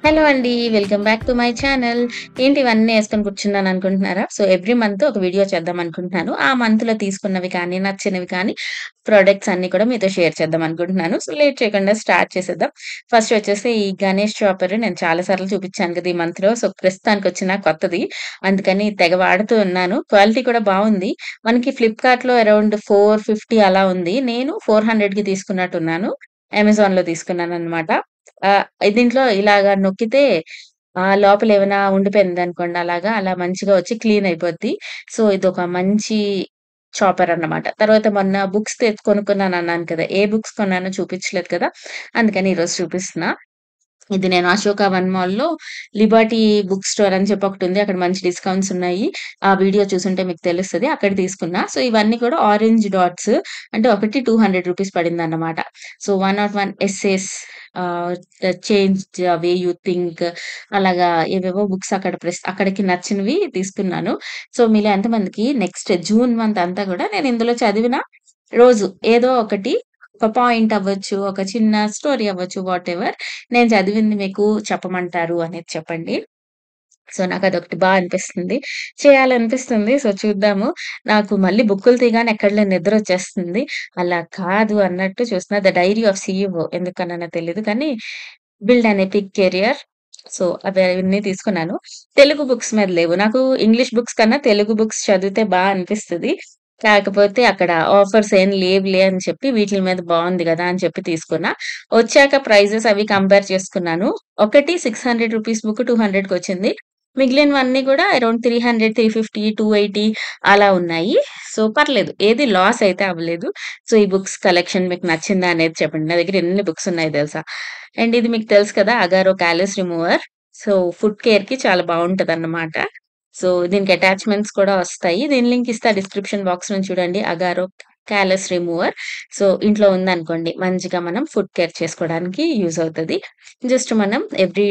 Hello అండి. Welcome back to my channel. ఏంటి ఇవన్నీ యేసుకొని కూర్చున్నాను అనుకుంటున్నారా? సో, ఎవ్రీ మంత్ ఒక వీడియో చేద్దాం అనుకుంటున్నాను. ఆ మంత్‌లో తీసుకున్నవి కానీ, నచ్చినవి కానీ, ప్రొడక్ట్స్ అన్నీ కూడా మీతో షేర్ చేద్దాం అనుకుంటున్నాను. సో, లేట్ చేయకుండా స్టార్ట్ చేసేద్దాం. ఫస్ట్ వచ్చేసి ఈ గణేష్ చాపర్ నేను చాలా సార్లు చూపించాను కదా! ఈ మంత్‌లో. సో, ప్రస్తుతానికొచ్చిన కొత్తది. అందుకని తెగ వాడుతూ ఉన్నాను. క్వాలిటీ కూడా బావుంది. మనకి ఫ్లిప్‌కార్ట్‌లో అరౌండ్ 450 అలా ఉంది. నేను 400కి తీసుకున్నట్టున్నాను. అమెజాన్‌లో తీసుకున్నాననమాట. దీంట్లో ఇలాగ నొక్కితే లోపల ఏమైనా ఉండిపోయిందనుకోండి అలాగా, అలా మంచిగా వచ్చి క్లీన్ అయిపోద్ది. సో, ఇదొక మంచి చాపర్ అన్నమాట. తర్వాత మొన్న బుక్స్ కొనుక్కున్నానన్నాను కదా! ఏ బుక్స్ కొన్నానో చూపించలేదు కదా! అందుకని ఈరోజు చూపిస్తున్నా. ఇది నేను అశోక వన్ మాల్‌లో లిబర్టీ బుక్ స్టోర్ అని చెప్పి ఒకటుంది. అక్కడ మంచి డిస్కౌంట్స్ ఉన్నాయి. ఆ వీడియో చూసుంటే మీకు తెలుస్తది. అక్కడ తీసుకున్నా. సో, ఇవన్నీ కూడా ఆరెంజ్ డాట్స్ అంటే ఒకటి రూ. 200 పడిందన్నమాట. So, 101 essays that change the way you think అలాగా ఏవేవో బుక్స్ అక్కడికి నచ్చినవి తీసుకున్నాను. సో, మీలో ఎంతమందికి నెక్స్ట్ జూన్ మంత్ అంతా గూడా నేను ఇందులో చదివిన రోజు ఏదో ఒకటి ఒక పాయింట్ అవ్వచ్చు, ఒక చిన్న స్టోరీ అవ్వచ్చు వాటెవర్ నేను చదివింది మీకు చెప్పమంటారు అనేది చెప్పండి. సో, నాకదొకటి అనిపిస్తుంది. చేయాలనిపిస్తుంది. సో, చూద్దాము. నాకు మళ్ళీ బుక్కులు తీయగానే ఎక్కడలేని నిద్రొచ్చేస్తుంది. అలా కాదు అన్నట్టు చూస్తున్నా 'ద డైరీ ఆఫ్ సీఈఓ' ఎందుకన్నానో తెలీదు కానీ 'బిల్డ్ ఎన్ ఎపిక్ కెరియర్' సో, అవన్నీ తీసుకున్నాను. తెలుగు బుక్స్ మీద లేవు. నాకు ఇంగ్లీష్ బుక్స్ కన్నా తెలుగు బుక్స్ చదివితే అనిపిస్తది. కాకపోతే అక్కడ ఆఫర్స్ ఏం లేవులే అని చెప్పి వీటిల మీద బావుంది గదా! అని చెప్పి తీసుకున్నా. వచ్చాక ప్రైజెస్ అవి కంపేర్ చేసుకున్నాను. ఒకటి రూ. 600 బుక్ 200కొచ్చింది. మిగిలినవన్నీ గూడా అరౌండ్ 300, 350, 280 అలా ఉన్నాయి. సో, పర్లేదు. ఏది లాస్ అయితే అవ్వలేదు. సో, ఈ బుక్స్ కలెక్షన్ మీకు నచ్చిందా అనేది చెప్పండి. నా దగ్గర ఎన్ని బుక్స్ ఉన్నాయో తెలుసా? అండ్ ఇది మీకు తెలుసు కదా! అగారో కాలిస్ రిమూవర్. సో, ఫుట్ కేర్‌కి చాలా బావుంటదన్నమాట. సో, దీనికి అటాచ్‌మెంట్స్ కూడా వస్తాయి. దీని లింక్ ఇస్తా డిస్క్రిప్షన్ బాక్స్‌లో చూడండి. Agaro callus remover. సో, ఇంట్లో ఉందనుకోండి మంచిగా మనం ఫుట్ కేర్ చేసుకోవడానికి యూజ్ అవుతది. జస్ట్ మనం ఎవ్రీ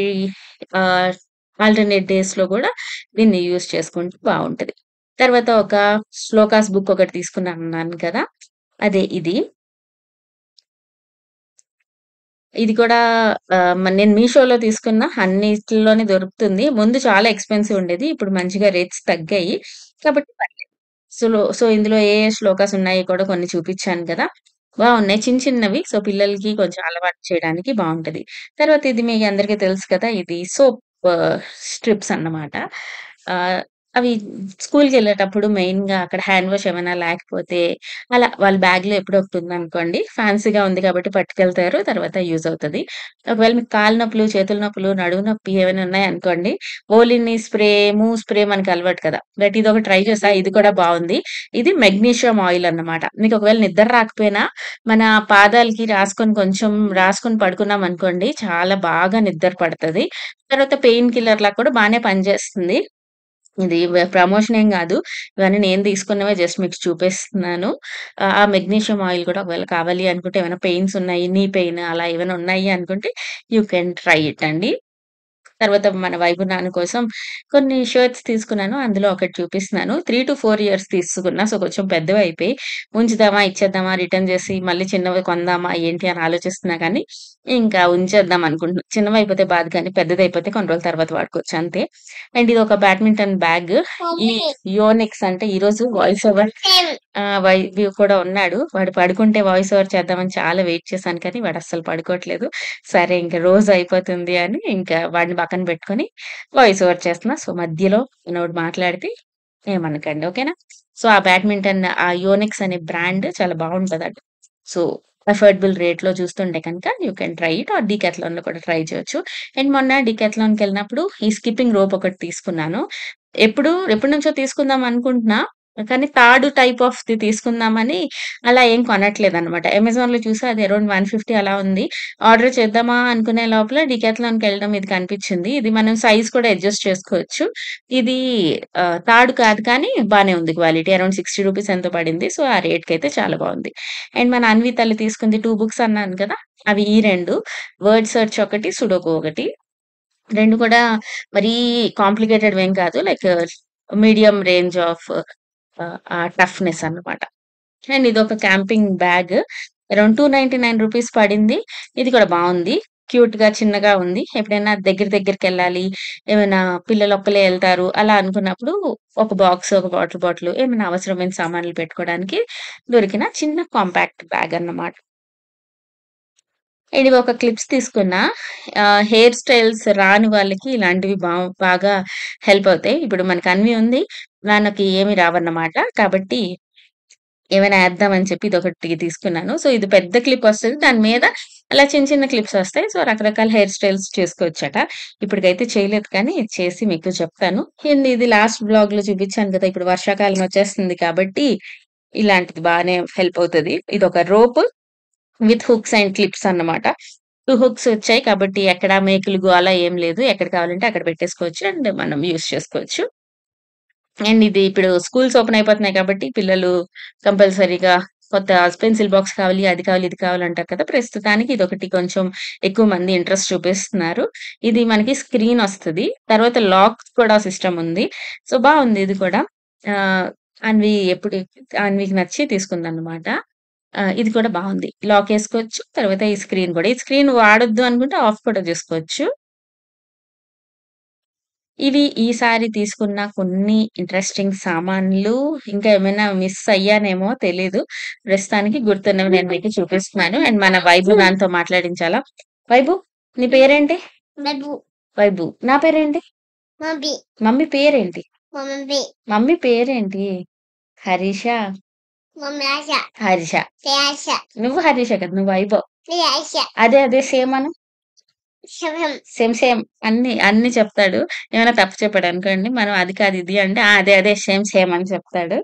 ఆహ్, ఆల్టర్‌నేట్ డేస్‌లో గూడా దీన్ని యూజ్ చేసుకుంటే బావుంటది. తర్వాత ఒక శ్లోకాస్ బుక్ ఒకటి తీసుకున్నానన్నాను కదా! అదే ఇది. ఇది కూడా నేను మీషోలో తీసుకున్న అన్నిటిలోనే దొరుకుతుంది. ముందు చాలా ఎక్స్‌పెన్సివ్ ఉండేది. ఇప్పుడు మంచిగా రేట్స్ తగ్గాయి. కాబట్టి పర్లేదు. సో, ఇందులో ఏ శ్లోకాస్ ఉన్నాయో కూడా కొన్ని చూపిచ్చాను కదా! బావున్నాయి. చిన్న చిన్నవి. సో, పిల్లలకి కొంచెం అలవాటు చేయడానికి బావుంటది. తర్వాత ఇది మీ అందరికీ తెలుసు కదా! ఇది సోప్ స్ట్రిప్స్ అన్నమాట. ఆహ్, అవి స్కూల్‌కెళ్ళేటప్పుడు మెయిన్‌గా అక్కడ హ్యాండ్ వాష్ ఏమైనా లేకపోతే అలా వాళ్ళ బ్యాగ్‌లో ఎప్పుడో ఒకటి ఉందనుకోండి. ఫ్యాన్సీగా ఉంది కాబట్టి పట్టుకెళ్తారు. తర్వాత యూజ్ అవుతది. ఒకవేళ మీకు కాళ్ళు నొప్పులు, చేతుల నొప్పులు, నడుము నొప్పి ఏమైనా ఉన్నాయనుకోండి. ఓలిని స్ప్రే, మూవ్ స్ప్రే మనకి అలవాటు కదా! బట్ ఇదొకటి ట్రై చేశా. ఇది కూడా బావుంది. ఇది మెగ్నీషియం ఆయిల్ అన్నమాట. మీకు ఒకవేళ నిద్ర రాకపోయినా మన పాదాలకి రాసుకొని పడుకున్నామనుకోండి. చాలా బాగా నిద్ర పడతది. తర్వాత పెయిన్ కిల్లర్‌లా కూడా బానే పనిచేస్తుంది. ఇది ప్రమోషన్ ఏం గాదు. ఇవన్నీ నేను తీసుకున్నవే జస్ట్ మీకు చూపిస్తున్నాను. ఆ మెగ్నీషియం ఆయిల్ గూడా ఒకవేళ కావాలి అనుకుంటే ఏమైనా పెయిన్స్ ఉన్నాయి, నీ పెయిన్ అలా ఏమైనా ఉన్నాయి అనుకుంటే యూ కెన్ ట్రై ఇట్ అండి. తర్వాత మన వైపు నాన్న కోసం కొన్ని షర్ట్స్ తీసుకున్నాను. అందులో ఒకటి చూపిస్తున్నాను. 3-4 ఇయర్స్ తీసుకున్నా. సో, కొంచెం పెద్దవయిపోయి ఉంచుదామా, ఇచ్చేద్దామా, రిటర్న్ చేసి మళ్ళీ చిన్నవి కొందామా ఏంటి అని ఆలోచిస్తున్నా కానీ, ఇంకా ఉంచేద్దాం అనుకుంటున్నా. చిన్నవయిపోతే బాధ కానీ, పెద్దదయిపోతే కొన్ని రోజుల తర్వాత వాడుకోవచ్చు అంతే. అండ్ ఇదొక బ్యాడ్మింటన్ బ్యాగ్. ఈ యోనిక్స్ అంటే ఈరోజు వాయిస్ ఓవర్ వ్యూ కూడా ఉన్నాడు. వాడు పడుకుంటే వాయిస్ ఓవర్ చేద్దామని చాలా వెయిట్ చేశాను కానీ, వాడస్సలు పడుకోవట్లేదు. సరే ఇంక రోజు అయిపోతుంది అని ఇంకా వాడిని పక్కన పెట్టుకొని వాయిస్ ఓవర్ చేస్తున్నా. సో, మధ్యలో ఏదోకటి మాట్లాడితే ఏమనకండి. ఓకేనా? సో, ఆ బ్యాడ్మింటన్ ఆ యోనిక్స్ అనే బ్రాండ్ చాలా బావుంటదట. సో, అఫోర్డబుల్ రేట్‌లో చూస్తుంటే కనుక you can try it or డీకాథ్లాన్‌లో కూడా ట్రై చేయొచ్చు. అండ్ మొన్న డీకాథ్లాన్‌కెళ్ళినప్పుడు ఈ స్కిప్పింగ్ రోప్ ఒకటి తీసుకున్నాను. ఎప్పటినుంచో తీసుకుందాం అనుకుంటున్నా. కానీ తాడు టైప్ ఆఫ్‌ది తీసుకుందామని అలా ఏం కొనట్లేదనమాట. అమెజాన్‌లో చూసా అది అరౌండ్ 150 అలా ఉంది. ఆర్డర్ చేద్దామా అనుకునే లోపల డీకాథ్లాన్‌కెళ్ళడం ఇది కనిపించింది. ఇది మనం సైజ్ కూడా అడ్జస్ట్ చేసుకోవచ్చు. ఇది తాడు కాదు కానీ బానే ఉంది క్వాలిటీ. అరౌండ్ రూ. 60 ఎంతో పడింది. సో, ఆ రేట్‌కైతే చాలా బావుంది. అండ్ మన అన్వి తల్లి తీసుకుంది 2 బుక్స్ అన్నాను కదా! అవి ఈ 2 వర్డ్ సెర్చ్ ఒకటి, సుడోకు ఒకటి. 2 కూడా మరీ కాంప్లికేటెడ్‌వేం కాదు. Like medium range of toughness అన్నమాట. అండ్ ఇదొక క్యాంపింగ్ బ్యాగ్. అరౌండ్ రూ. 299 పడింది. ఇది కూడా బావుంది. క్యూట్‌గా చిన్నగా ఉంది. ఎప్పుడైనా దగ్గరికెళ్ళాలి, ఏమైనా పిల్లలొక్కళ్ళే ఎళ్తారు అలా అనుకున్నప్పుడు ఒక బాక్స్, ఒక వాటర్ బాటిల్ ఏమైనా అవసరమైన సామాన్లు పెట్టుకోవడానికి దొరికిన చిన్న కాంపాక్ట్ బ్యాగ్ అన్నమాట. ఇది ఒక క్లిప్స్ తీసుకున్నా. హెయిర్ స్టైల్స్ రాని వాళ్ళకి ఇలాంటివి బాగా హెల్ప్ అవుతాయి. ఇప్పుడు మనకు అన్వి ఉంది. మనకి ఏమి రావన్నమాట. కాబట్టి ఏమైనా ఏద్దామని చెప్పి ఇదొకటి తీసుకున్నాను. సో, ఇది పెద్ద క్లిప్ వస్తది. దాని మీద అలా చిన్న చిన్న క్లిప్స్ వస్తాయి. సో, రకరకాల హెయిర్ స్టైల్స్ చేసుకోవచ్చట. ఇప్పటికైతే చేయలేదు కానీ చేసి మీకు చెప్తాను. అండ్ ఇది లాస్ట్ వ్లాగ్‌లో చూపించాను కదా! ఇప్పుడు వర్షాకాలం వచ్చేస్తుంది కాబట్టి ఇలాంటిది బానే హెల్ప్ అవుతది. ఇదొక rope with hooks and clips అన్నమాట. 2 హుక్స్ వచ్చాయి కాబట్టి ఎక్కడ మేకులు గోల ఏం లేదు. ఎక్కడ కావాలంటే అక్కడ పెట్టేసుకోవచ్చు. అండ్ మనం యూజ్ చేసుకోవచ్చు. అండ్ ఇది ఇప్పుడు స్కూల్స్ ఓపెన్ అయిపోతున్నాయి కాబట్టి పిల్లలు కంపల్సరీగా కొత్త పెన్సిల్ బాక్స్ కావాలి, అది కావాలి, ఇది కావాలంటారు కదా! ప్రస్తుతానికి ఇదొకటి కొంచెం ఎక్కువ మంది ఇంట్రెస్ట్ చూపిస్తున్నారు. ఇది మనకి స్క్రీన్ ఒస్తది. తర్వాత లాక్ కూడా సిస్టమ్ ఉంది. సో, బావుంది ఇది కూడా. ఆహ్, అన్వి ఎప్పుడు అన్వికి నచ్చి తీసుకుందన్నమాట. ఇది కూడా బావుంది. లాకేసుకోవచ్చు. తర్వాత ఈ స్క్రీన్ కూడా. ఈ స్క్రీన్ వాడొద్దు అనుకుంటే ఆఫ్ కూడా జేసుకోవచ్చు. ఇవి ఈసారి తీసుకున్న కొన్ని ఇంట్రెస్టింగ్ సామాన్లు. ఇంకా ఏమైనా మిస్ అయ్యానేమో తెలీదు. ప్రస్తుతానికి గుర్తున్నవి నేను మీకు చూపిస్తున్నాను. అండ్ మన వైభు నాతో మాట్లాడించాలా. వైభు నీ పేరేంటి? Babu, వైభు. నా పేరేంటి? Mombi, మమ్మీ పేరేంటి? Mombi, మమ్మీ పేరేంటి? హరీష. Mommy Asha, హరిష. Sayasha, నువ్వు హరీష కదా! నువ్వు వైభవ్. Sayasha, అదే సేమ్ అను. Shabam, same. అన్ని చెప్తాడు. ఏమైనా తప్పు చెప్పాడనుకోండి, మనం అది కాదు ఇది అంటే, ఆ! అదే సేమ్ అని చెప్తాడు.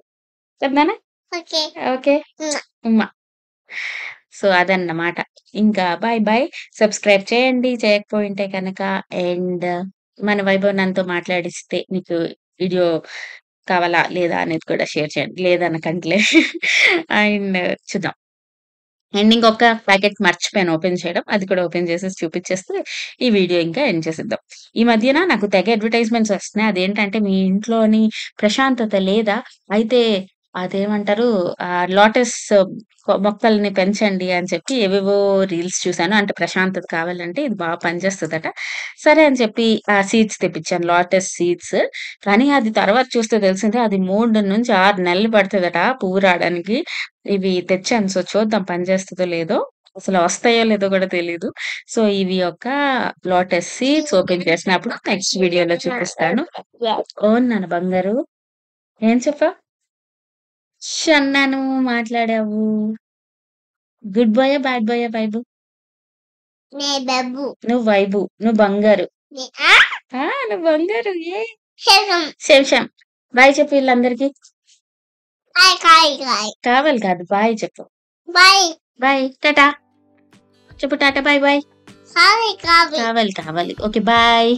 చెప్తానా? okay, okay. ఉమ్మా. సో, అదన్నమాట. ఇంకా బాయ్. సబ్స్క్రైబ్ చేయండి చేయకపోయుంటే కనక. అండ్ మన వైభవ్ నాతో మాట్లాడిస్తే మీకు వీడియో కావాలా? లేదా? అనేది కూడా షేర్ చేయండి. లేదనకండిలే. అండ్ చూద్దాం. అండ్ ఇంకొక ప్యాకెట్ మర్చిపోయాను ఓపెన్ చేయడం. అది కూడా ఓపెన్ చేసేసి చూపిచ్చేస్తే ఈ వీడియో ఇంకా ఎండ్ చేసేద్దాం. ఈ మధ్యన నాకు తెగ అడ్వర్‌టైజ్‌మెంట్స్ వస్తున్నాయి. అదేంటంటే మీ ఇంట్లోని ప్రశాంతత లేదా? అయితే అదేమంటారు లోటస్ మొక్కల్ని పెంచండి అని చెప్పి ఏవేవో రీల్స్ చూసాను. అంటే ప్రశాంతత కావాలంటే ఇది పనిచేస్తదట. సరే అని చెప్పి ఆ సీడ్స్ తెప్పించాను. Lotus seeds. కానీ అది తర్వాత చూస్తే తెలిసింది అది 3-6 నెలలు పడతదట పువ్వు రాడానికి. ఇవి తెచ్చాను. సో, చూద్దాం పనిచేస్తదో లేదో. అసలు వస్తాయో లేదో కూడా తెలీదు. సో, ఇవి ఒక లోటస్ సీడ్స్ ఓపెన్ చేసినప్పుడు నెక్స్ట్ వీడియోలో చూపిస్తాను. ఓహ్! నాన్న బంగారు. ఏం చెప్పావు? అన్నాను మాట్లాడావు. గుడ్ బాయా? బ్యాడ్ బాయా వైబు? me Babu, నువ్వు వైబు. నువ్వు బంగారు. me నువ్వు బంగారు. Shabam, same. బాయ్ చెప్పు ఈళ్ళందరికి. Kai, కావాలి కాదు. బాయ్ చెప్పు. bye, bye. టాటా. చెప్పు టాటా బాయ్. Kai, కావాలి. ఓకే. బాయ్.